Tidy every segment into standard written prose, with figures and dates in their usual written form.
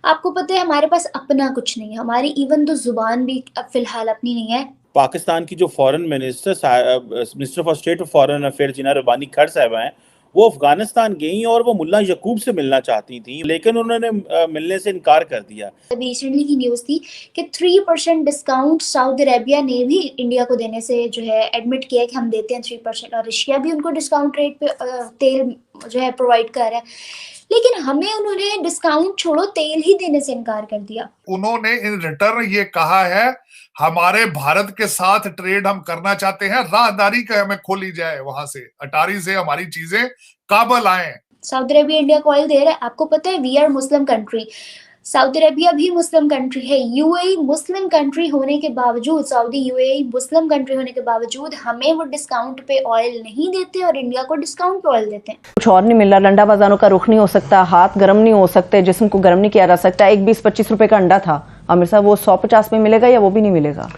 आपको पता है हमारे पास अपना कुछ नहीं है, हमारी इवन तो जुबान भी अब फिलहाल अपनी नहीं है। पाकिस्तान की जो foreign minister for state of foreign affair Hina Rabbani Khar साहिबा हैं, वो अफगानिस्तान गई और वो मुल्ला यकूब से मिलना चाहती थी, लेकिन उन्होंने मिलने से इनकार कर दिया। अभी रिसेंटली की न्यूज़ थी कि 3% डिस्काउंट सऊदी अरेबिया ने भी इंडिया को देने से जो है एडमिट किया है कि हम देते हैं 3%, और रशिया भी उनको डिस्काउंट रेट पे तेल जो है प्रोवाइड कर रहा है, लेकिन हमें उन्होंने डिस्काउंट छोड़ो तेल ही देने से इनकार कर दिया। उन्होंने इन रिटर्न ये कहा है हमारे भारत के साथ ट्रेड हम करना चाहते हैं, राहदारी का हमें खोली जाए, वहां से अटारी से हमारी चीजें काबल आए। सऊदी अरेबिया इंडिया को ऑयल दे रहा है। आपको पता है we are Muslim country, Saudi Arabia भी मुस्लिम कंट्री है, यूएई मुस्लिम कंट्री होने के बावजूद, सऊदी यूएई मुस्लिम कंट्री होने के बावजूद हमें वो डिस्काउंट पे ऑयल नहीं देते और इंडिया को डिस्काउंट पे ऑयल देते हैं। कुछ और नहीं मिल रहा, लंडा बाजारों का रुख नहीं हो सकता, हाथ गर्म नहीं हो सकते, जिस्म को गर्म नहीं किया जा सकता। एक 20-25 रुपए का अंडा था आमिर साहब, वो 150 में मिलेगा या वो भी नहीं मिलेगा?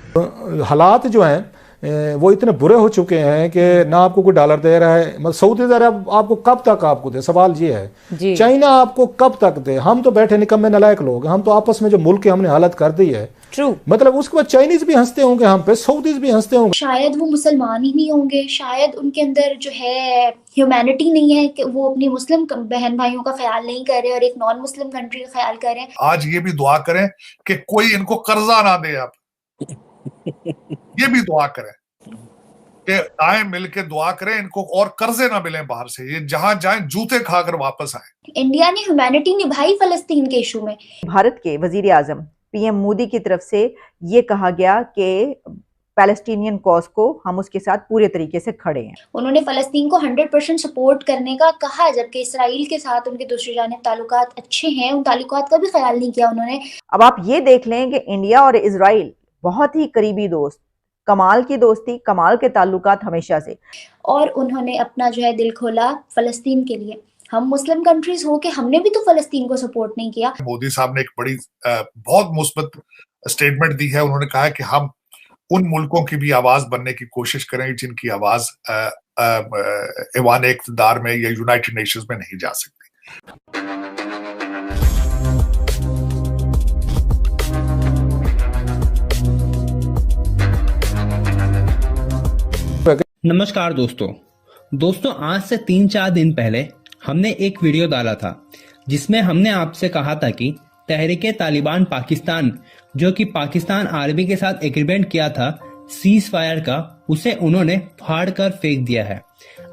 हालात जो हैं वो इतने बुरे हो चुके हैं कि ना आपको कोई डॉलर दे रहा है, मतलब सऊदी अरब आपको कब तक आपको दे, सवाल ये है। चाइना आपको कब तक दे? हम तो बैठे निकम्मे नलायक लोग, हम तो आपस में जो मुल्क की हमने हालत कर दी है। ट्रू, मतलब उसके बाद चाइनीज भी हंसते होंगे हम पे, सऊदीज भी हंसते होंगे। शायद वो मुसलमान ही नहीं होंगे, शायद उनके अंदर जो है ह्यूमैनिटी नहीं है कि वो अपनी मुस्लिम बहन भाइयों का ख्याल नहीं कर रहे और एक नॉन मुस्लिम कंट्री का ख्याल कर रहे हैं। आज ये भी दुआ करें कि कोई इनको कर्जा ना दे, आप ये भी दुआ करें कि आए मिल के दुआ करें इनको और कर्जे ना मिले बाहर से, ये जहां जाएं जूते खाकर वापस आए। इंडिया ने ह्यूमैनिटी निभाई फलस्तीन के इशू में। भारत के वजीर आजम पीएम मोदी की तरफ से ये कहा गया कि पैलेस्टीनियन कॉज को हम उसके साथ पूरे तरीके से खड़े हैं। उन्होंने फलस्तीन को 100% सपोर्ट करने का कहा, जबकि इसराइल के साथ उनके दूसरी जानिब ताल्लुकात अच्छे हैं, उन ताल्लुकात का भी ख्याल नहीं किया उन्होंने। अब आप ये देख लें कि इंडिया और इसराइल बहुत ही करीबी दोस्त, कमाल की दोस्ती, कमाल के ताल्लुकात हमेशा से, और उन्होंने अपना जो है दिल खोला फलस्तीन के लिए। हम मुस्लिम कंट्रीज हो के हमने भी तो फलस्तीन को सपोर्ट नहीं किया। मोदी साहब ने एक बड़ी बहुत मुस्बत स्टेटमेंट दी है, उन्होंने कहा है कि हम उन मुल्कों की भी आवाज बनने की कोशिश करेंगे जिनकी आवाज ऐवान इक़्तिदार में या यूनाइटेड नेशंस में नहीं जा सकती। नमस्कार दोस्तों, आज से 3-4 दिन पहले हमने एक वीडियो डाला था जिसमें हमने आपसे कहा था कि तहरीके तालिबान पाकिस्तान, जो कि पाकिस्तान आर्मी के साथ एग्रीमेंट किया था सीज फायर का, उसे उन्होंने फाड़ कर फेंक दिया है।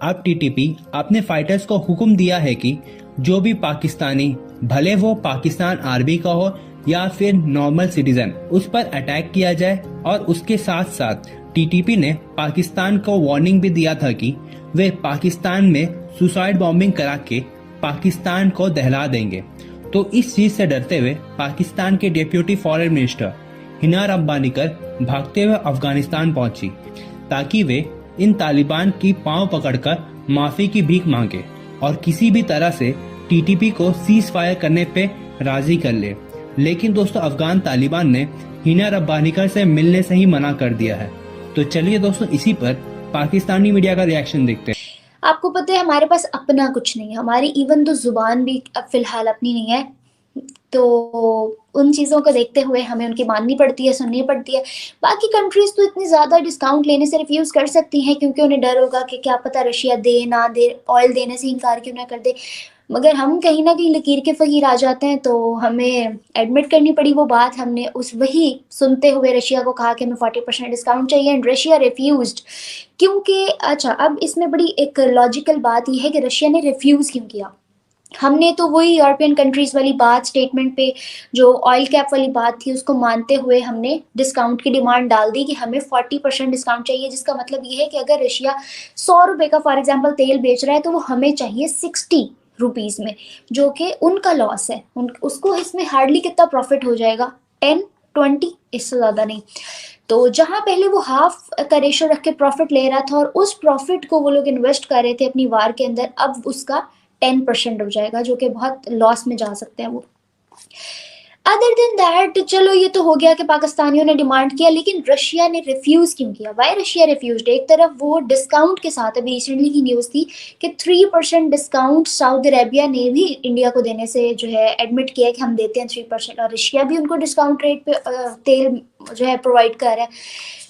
अब टीटीपी अपने फाइटर्स को हुक्म दिया है कि जो भी पाकिस्तानी, भले वो पाकिस्तान आर्मी का हो या फिर नॉर्मल सिटीजन, उस पर अटैक किया जाए। और उसके साथ साथ टीटीपी ने पाकिस्तान को वार्निंग भी दिया था कि वे पाकिस्तान में सुसाइड बॉम्बिंग करा के पाकिस्तान को दहला देंगे। तो इस चीज से डरते हुए पाकिस्तान के deputy foreign minister Hina Rabbani कर भागते हुए अफगानिस्तान पहुंची ताकि वे इन तालिबान की पांव पकड़कर माफी की भीख मांगे और किसी भी तरह से टीटीपी को सीज फायर करने पे राजी कर ले। लेकिन दोस्तों, अफगान तालिबान ने हिना रब्बानीकर से मिलने से ही मना कर दिया है। तो चलिए दोस्तों, इसी पर पाकिस्तानी मीडिया का रिएक्शन देखते हैं। आपको पता है हमारे पास अपना कुछ नहीं है, हमारी इवन तो जुबान भी अब फिलहाल अपनी नहीं है, तो उन चीज़ों को देखते हुए हमें उनकी माननी पड़ती है, सुननी पड़ती है। बाकी कंट्रीज तो इतनी ज़्यादा डिस्काउंट लेने से रिफ्यूज़ कर सकती हैं क्योंकि उन्हें डर होगा कि क्या पता रशिया दे ना दे, ऑयल देने से इनकार क्यों ना कर दे। मगर हम कहीं ना कहीं लकीर के फ़कीर आ जाते हैं, तो हमें एडमिट करनी पड़ी वो बात। हमने उस वही सुनते हुए रशिया को कहा कि हमें 40% डिस्काउंट चाहिए एंड रशिया रिफ्यूज़ड। क्योंकि अच्छा, अब इसमें बड़ी एक लॉजिकल बात यह है कि रशिया ने रिफ्यूज़ क्यों किया। हमने तो वही यूरोपियन कंट्रीज वाली बात, स्टेटमेंट पे जो ऑयल कैप वाली बात थी, उसको मानते हुए हमने डिस्काउंट की डिमांड डाल दी कि हमें 40% डिस्काउंट चाहिए, जिसका मतलब ये है कि अगर रशिया 100 रुपये का फॉर एग्जांपल तेल बेच रहा है तो वो हमें चाहिए 60 रुपीज़ में, जो कि उनका लॉस है। उसको इसमें हार्डली कितना प्रॉफिट हो जाएगा, 10-20, इससे ज़्यादा नहीं। तो जहाँ पहले वो हाफ का रेशो रख के प्रॉफिट ले रहा था और उस प्रॉफिट को वो लोग इन्वेस्ट कर रहे थे अपनी वार के अंदर, अब उसका 10% हो जाएगा, जो कि बहुत लॉस में जा सकते हैं वो। अदर देन दैट चलो ये तो हो गया कि पाकिस्तानियों ने डिमांड किया, लेकिन रशिया ने रिफ्यूज क्यों किया? Y Russia refused? एक तरफ वो डिस्काउंट के साथ, अभी रिसेंटली की न्यूज थी कि 3% डिस्काउंट सऊदी अरेबिया ने भी इंडिया को देने से जो है एडमिट किया कि हम देते हैं 3%, और रशिया भी उनको डिस्काउंट रेट पे तेल जो है प्रोवाइड कर रहा है,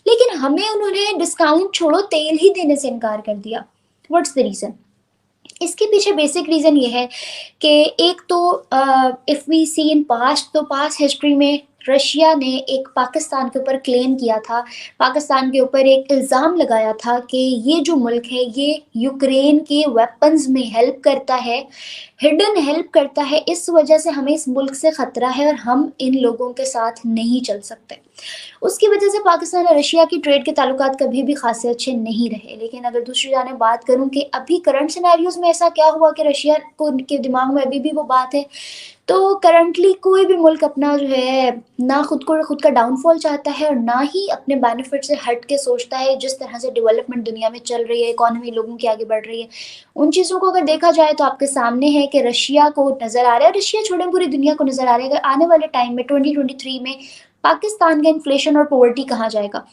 लेकिन हमें उन्होंने डिस्काउंट छोड़ो तेल ही देने से इनकार कर दिया। What's the reason? इसके पीछे बेसिक रीजन ये है कि एक तो if we see in past, तो पास्ट हिस्ट्री में रशिया ने एक पाकिस्तान के ऊपर क्लेम किया था, पाकिस्तान के ऊपर एक इल्ज़ाम लगाया था कि ये जो मुल्क है ये यूक्रेन के वेपन्स में हेल्प करता है, हिडन हेल्प करता है, इस वजह से हमें इस मुल्क से ख़तरा है और हम इन लोगों के साथ नहीं चल सकते। उसकी वजह से पाकिस्तान और रशिया की ट्रेड के ताल्लुकात कभी भी खासे अच्छे नहीं रहे। लेकिन अगर दूसरी जाने बात करूं कि अभी करंट सिनेरियोज में ऐसा क्या हुआ कि रशिया को के दिमाग में अभी भी वो बात है, तो करंटली कोई भी मुल्क अपना जो है ना खुद का डाउनफॉल चाहता है और ना ही अपने बेनिफिट से हट के सोचता है। जिस तरह से डेवलपमेंट दुनिया में चल रही है, इकोनॉमी लोगों की आगे बढ़ रही है, उन चीज़ों को अगर देखा जाए तो आपके सामने है कि रशिया को नज़र आ रहा है, रशिया छोड़े पूरी दुनिया को नज़र आ रहा है कि आने वाले टाइम में 2023 में पाकिस्तान का इन्फ्लेशन और पॉवर्टी कहाँ जाएगा।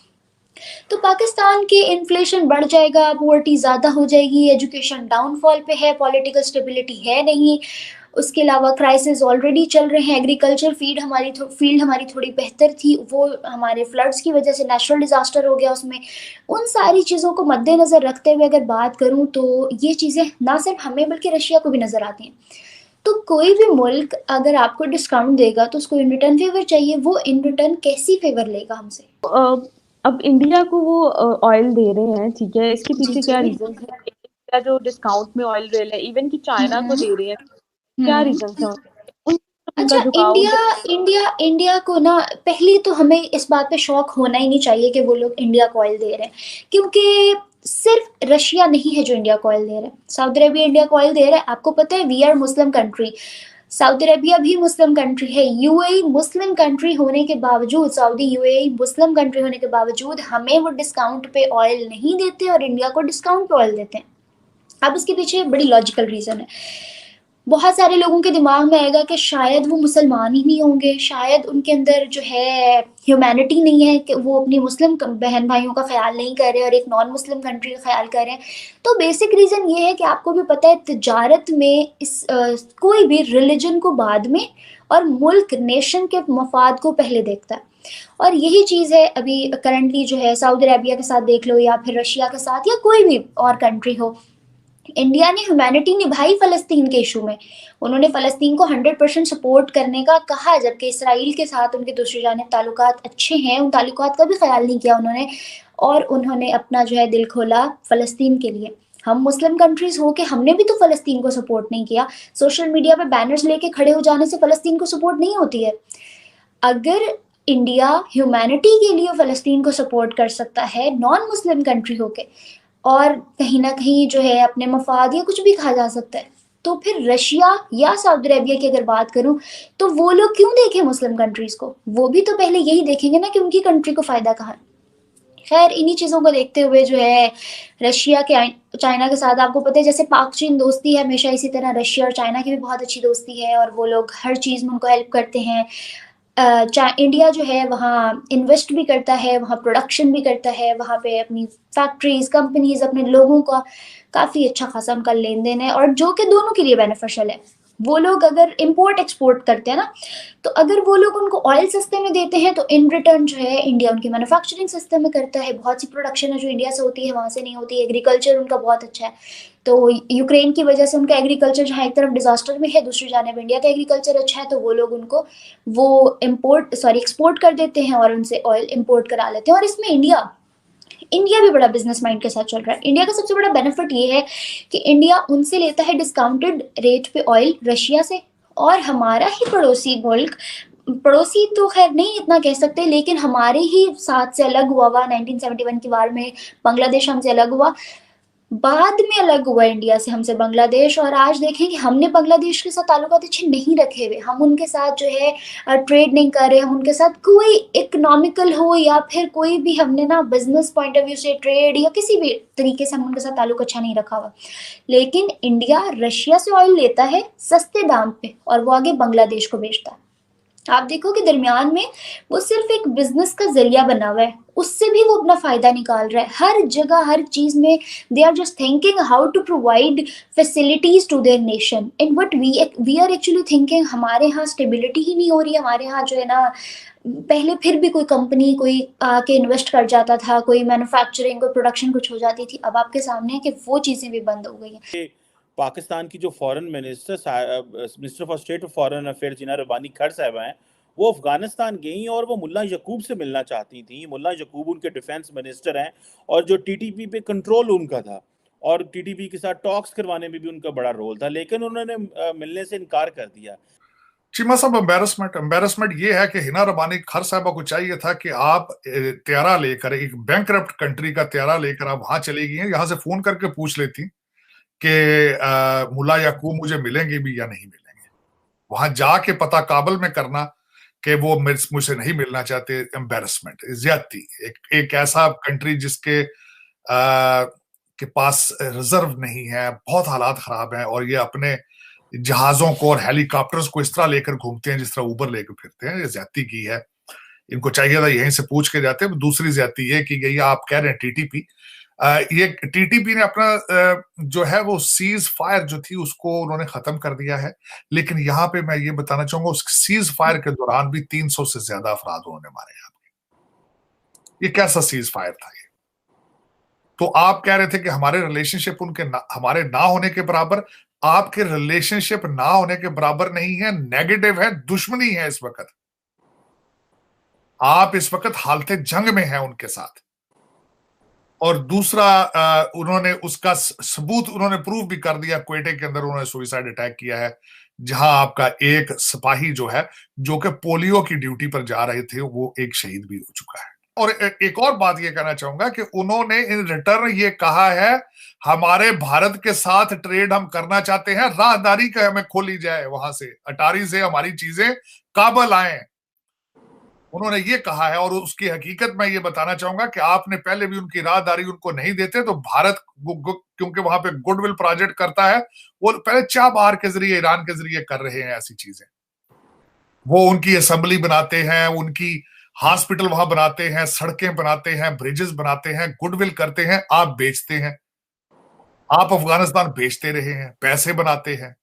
तो पाकिस्तान के इन्फ्लेशन बढ़ जाएगा, पॉवर्टी ज़्यादा हो जाएगी, एजुकेशन डाउनफॉल पे है, पॉलिटिकल स्टेबिलिटी है नहीं, उसके अलावा क्राइसिस ऑलरेडी चल रहे हैं, एग्रीकल्चर फील्ड हमारी थोड़ी बेहतर थी, वो हमारे फ्लड्स की वजह से नेचुरल डिज़ास्टर हो गया उसमें। उन सारी चीज़ों को मद्देनज़र रखते हुए अगर बात करूँ तो ये चीज़ें ना सिर्फ हमें बल्कि रशिया को भी नज़र आती हैं। तो कोई भी मुल्क अगर आपको डिस्काउंट देगा तो उसको इन रिटर्न फेवर चाहिए, वो इन रिटर्न कैसी फेवर लेगा हमसे? अब इंडिया को वो ऑयल दे रहे हैं, ठीक है, इसके पीछे क्या रीजन है? इंडिया जो डिस्काउंट में ऑयल दे रहा है, इवन कि चाइना को दे रहे हैं, क्या रीजन है अच्छा, इंडिया को ना, पहली तो हमें इस बात पे शौक होना ही नहीं चाहिए कि वो लोग इंडिया को ऑयल दे रहे हैं, क्योंकि सिर्फ रशिया नहीं है जो इंडिया को ऑयल दे रहा है, सऊदी अरेबिया इंडिया को ऑयल दे रहा है। आपको पता है we are Muslim country, Saudi Arabia भी मुस्लिम कंट्री है, यूएई मुस्लिम कंट्री होने के बावजूद, सऊदी यूएई मुस्लिम कंट्री होने के बावजूद हमें वो डिस्काउंट पे ऑयल नहीं देते और इंडिया को डिस्काउंट पे ऑयल देते हैं। अब इसके पीछे बड़ी लॉजिकल रीज़न है। बहुत सारे लोगों के दिमाग में आएगा कि शायद वो मुसलमान ही नहीं होंगे, शायद उनके अंदर जो है ह्यूमैनिटी नहीं है कि वो अपनी मुस्लिम बहन भाइयों का ख्याल नहीं कर रहे और एक नॉन मुस्लिम कंट्री का ख्याल कर रहे हैं। तो बेसिक रीज़न ये है कि आपको भी पता है तिजारत में कोई भी रिलीजन को बाद में और मुल्क नेशन के मफाद को पहले देखता है, और यही चीज़ है अभी करंटली जो है सऊदी अरेबिया के साथ देख लो या फिर रशिया के साथ या कोई भी और कंट्री हो। इंडिया ने ह्यूमैनिटी निभाई फ़लस्तीन के इशू में, उन्होंने फ़लस्तीन को 100% सपोर्ट करने का कहा, जबकि इसराइल के साथ उनके दूसरी जानिब ताल्लुकात अच्छे हैं, उन ताल्लुकात का भी ख्याल नहीं किया उन्होंने, और उन्होंने अपना जो है दिल खोला फ़लस्तीन के लिए। हम मुस्लिम कंट्रीज़ हो के हमने भी तो फ़लस्तीन को सपोर्ट नहीं किया। सोशल मीडिया पे बैनर्स लेके खड़े हो जाने से फ़लस्तीन को सपोर्ट नहीं होती है। अगर इंडिया ह्यूमैनिटी के लिए फ़लस्तीन को सपोर्ट कर सकता है नॉन मुस्लिम कंट्री होके, और कहीं ना कहीं जो है अपने मफाद या कुछ भी कहा जा सकता है, तो फिर रशिया या सऊदी अरेबिया की अगर बात करूं तो वो लोग क्यों देखें मुस्लिम कंट्रीज़ को? वो भी तो पहले यही देखेंगे ना कि उनकी कंट्री को फ़ायदा कहाँ है। खैर, इन्हीं चीज़ों को देखते हुए जो है रशिया के चाइना के साथ, आपको पता है जैसे पाक चीन दोस्ती है हमेशा, इसी तरह रशिया और चाइना की भी बहुत अच्छी दोस्ती है और वो लोग हर चीज़ में उनको हेल्प करते हैं। इंडिया जो है वहाँ इन्वेस्ट भी करता है, वहाँ प्रोडक्शन भी करता है, वहाँ पे अपनी फैक्ट्रीज, कंपनीज, अपने लोगों का काफ़ी अच्छा खासा उनका लेन देन है, और जो कि दोनों के लिए बेनिफिशियल है। वो लोग अगर इंपोर्ट एक्सपोर्ट करते हैं ना, तो अगर वो लोग उनको ऑयल सस्ते में देते हैं तो इन रिटर्न जो है इंडिया उनकी मैन्युफैक्चरिंग सस्ते में करता है। बहुत सी प्रोडक्शन है जो इंडिया से होती है वहाँ से नहीं होती। एग्रीकल्चर उनका बहुत अच्छा है, तो यूक्रेन की वजह से उनका एग्रीकल्चर जहाँ एक तरफ डिजास्टर में है, दूसरी जानिब इंडिया का एग्रीकल्चर अच्छा है, तो वो लोग उनको वो एक्सपोर्ट कर देते हैं और उनसे ऑयल इंपोर्ट करा लेते हैं। और इसमें इंडिया भी बड़ा बिजनेस माइंड के साथ चल रहा है। इंडिया का सबसे बड़ा बेनिफिट ये है कि इंडिया उनसे लेता है डिस्काउंटेड रेट पे ऑयल रशिया से, और हमारा ही पड़ोसी मुल्क, पड़ोसी तो खैर नहीं इतना कह सकते, लेकिन हमारे ही साथ से अलग हुआ 1971 की वार में बांग्लादेश हमसे अलग हुआ, बाद में अलग हुआ इंडिया से हमसे बांग्लादेश, और आज देखें कि हमने बांग्लादेश के साथ ताल्लुकात अच्छे नहीं रखे हुए, हम उनके साथ जो है ट्रेड नहीं कर रहे, हम उनके साथ कोई इकोनॉमिकल हो या फिर कोई भी हमने ना बिजनेस पॉइंट ऑफ व्यू से ट्रेड या किसी भी तरीके से हम उनके साथ ताल्लुक अच्छा नहीं रखा हुआ। लेकिन इंडिया रशिया से ऑयल लेता है सस्ते दाम पे और वो आगे बांग्लादेश को बेचता है। आप देखो कि दरमियान में वो सिर्फ एक बिजनेस का जरिया बना हुआ है, उससे भी वो अपना फायदा निकाल रहा है हर जगह हर चीज में। They are just thinking how to provide facilities to their nation and but we are actually thinking हमारे यहाँ स्टेबिलिटी ही नहीं हो रही है। हमारे यहाँ जो है ना, पहले फिर भी कोई कंपनी कोई आके इन्वेस्ट कर जाता था, कोई मैन्युफैक्चरिंग कोई प्रोडक्शन कुछ हो जाती थी, अब आपके सामने है कि वो चीजें भी बंद हो गई हैं। पाकिस्तान की जो foreign minister for state of foreign affair Hina Rabbani Khar साहिबा हैं, वो अफगानिस्तान गई और वो मुल्ला यकूब से मिलना चाहती थी। मुल्ला यकूब उनके डिफेंस मिनिस्टर हैं और जो टीटीपी पे कंट्रोल उनका था और टीटीपी के साथ टॉक्स करवाने में भी उनका बड़ा रोल था, लेकिन उन्होंने मिलने से इनकार कर दिया। चीमा साहब, एम्बेरसमेंट ये है कि हिना रबानी खर साहबा को चाहिए था कि आप त्यारा लेकर, एक बैंकरप्ट कंट्री का त्यारा लेकर आप वहां चली गई हैं, यहां से फोन करके पूछ लेती कि मुल्ला याकूब मुझे मिलेंगे भी या नहीं मिलेंगे। वहां जाके पता काबल में करना कि वो मुझसे नहीं मिलना चाहते, एम्बेरसमेंट, ज्यादती। एक ऐसा कंट्री जिसके के पास रिजर्व नहीं है, बहुत हालात खराब हैं, और ये अपने जहाजों को और हेलीकॉप्टर्स को इस तरह लेकर घूमते हैं जिस तरह ऊबर लेकर फिरते हैं। ये ज्यादती की है, इनको चाहिए था यहीं से पूछ के जाते। दूसरी ज्यादती ये की गई, आप कह रहे हैं टीटीपी, ये टीटीपी ने अपना जो है वो सीज फायर जो थी उसको उन्होंने खत्म कर दिया है। लेकिन यहाँ पे मैं ये बताना चाहूंगा, उस सीज फायर के दौरान भी 300 से ज्यादा अफराद उन्होंने मारे यहाँ पे। ये कैसा सीज फायर था ये? तो आप कह रहे थे कि हमारे रिलेशनशिप हमारे ना होने के बराबर, आपके रिलेशनशिप ना होने के बराबर नहीं है, नेगेटिव है, दुश्मनी है इस वक्त। आप इस वक्त हालते जंग में हैं उनके साथ। और दूसरा, उन्होंने उसका सबूत उन्होंने प्रूव भी कर दिया। क्वेटे के अंदर उन्होंने सुसाइड अटैक किया है, जहां आपका एक सिपाही जो है, जो कि पोलियो की ड्यूटी पर जा रहे थे, वो एक शहीद भी हो चुका है। और एक और बात ये कहना चाहूंगा कि उन्होंने इन रिटर्न ये कहा है, हमारे भारत के साथ ट्रेड हम करना चाहते हैं, राहदारी का हमें खोली जाए, वहां से अटारी से हमारी चीजें काबल आए। उन्होंने ये कहा है। और उसकी हकीकत मैं ये बताना चाहूंगा कि आपने पहले भी उनकी राहदारी उनको नहीं देते, तो भारत क्योंकि वहां पे गुडविल प्रोजेक्ट करता है, वो पहले चाबहार के जरिए, ईरान के जरिए कर रहे हैं ऐसी चीजें। वो उनकी असेंबली बनाते हैं, उनकी हॉस्पिटल वहां बनाते हैं, सड़कें बनाते हैं, ब्रिजेस बनाते हैं, गुडविल करते हैं। आप बेचते हैं, आप अफगानिस्तान बेचते रहे हैं, पैसे बनाते हैं।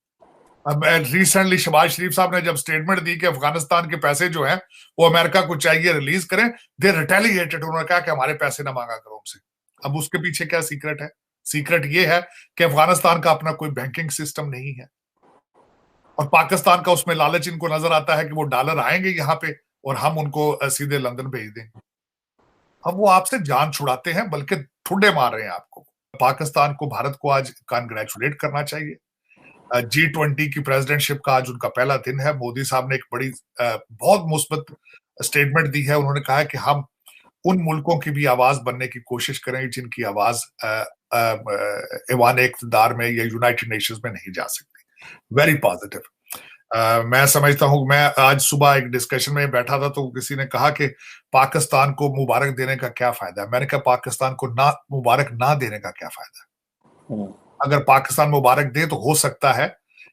अब रिसेंटली शहबाज शरीफ साहब ने जब स्टेटमेंट दी कि अफगानिस्तान के पैसे जो हैं वो अमेरिका को चाहिए रिलीज करें, दे रिटेलिएटेड। उन्होंने कहा कि हमारे पैसे ना मांगा करो उनसे। अब उसके पीछे क्या सीक्रेट है? सीक्रेट ये है कि अफगानिस्तान का अपना कोई बैंकिंग सिस्टम नहीं है, और पाकिस्तान का उसमें लालच इनको नजर आता है कि वो डॉलर आएंगे यहाँ पे और हम उनको सीधे लंदन भेज देंगे। अब वो आपसे जान छुड़ाते हैं, बल्कि ठुड्डे मार रहे हैं आपको। पाकिस्तान को, भारत को आज कांग्रेचुलेट करना चाहिए। G20 की प्रेसिडेंटशिप का आज उनका पहला दिन है। मोदी साहब ने एक बड़ी बहुत मुस्बत स्टेटमेंट दी है। उन्होंने कहा है कि हम उन मुल्कों की भी आवाज बनने की कोशिश करेंगे जिनकी आवाज ऐवान इक़्तिदार में या यूनाइटेड नेशंस में नहीं जा सकती। Very positive. मैं समझता हूं, मैं आज सुबह एक डिस्कशन में बैठा था तो किसी ने कहा कि पाकिस्तान को मुबारक देने का क्या फायदा है। मैंने कहा पाकिस्तान को ना मुबारक ना देने का क्या फायदा है। अगर पाकिस्तान मुबारक दे तो हो सकता है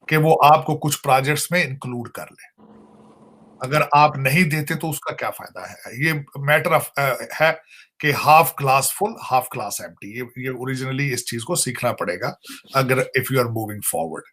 कि वो आपको कुछ प्रोजेक्ट्स में इंक्लूड कर ले। अगर आप नहीं देते तो उसका क्या फायदा है? ये मैटर ऑफ है कि half glass full half glass empty. ये ओरिजिनली इस चीज को सीखना पड़ेगा अगर if you are moving forward.